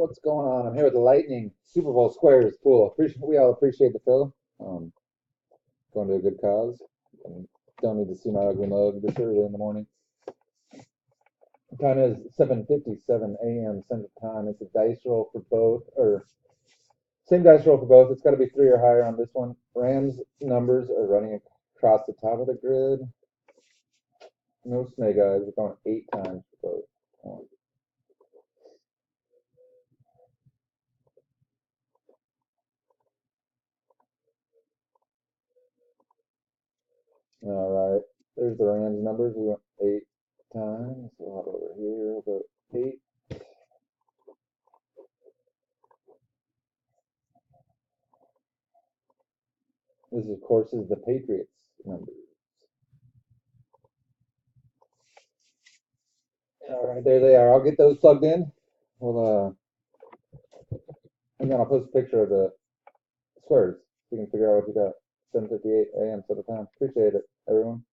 what's going on? I'm here with the Lightning Super Bowl squares pool. We all appreciate the fill. Going to a good cause. And don't need to see my ugly mug this early in the morning. Time is 7:57 a.m. Central Time. It's a dice roll for both, or same dice roll for both. It's got to be 3 or higher on this one. Rams numbers are running across the top of the grid. No snake eyes. We're going 8 times for both. All right. There's the Rams numbers. We went 8 times. We'll have over here. We'll go 8. This, of course, is the Patriots numbers. All right, there they are. I'll get those plugged in. We'll and then I'll post a picture of the squares so you can figure out what you got. 7:58 a.m. Central Time. Appreciate it, everyone.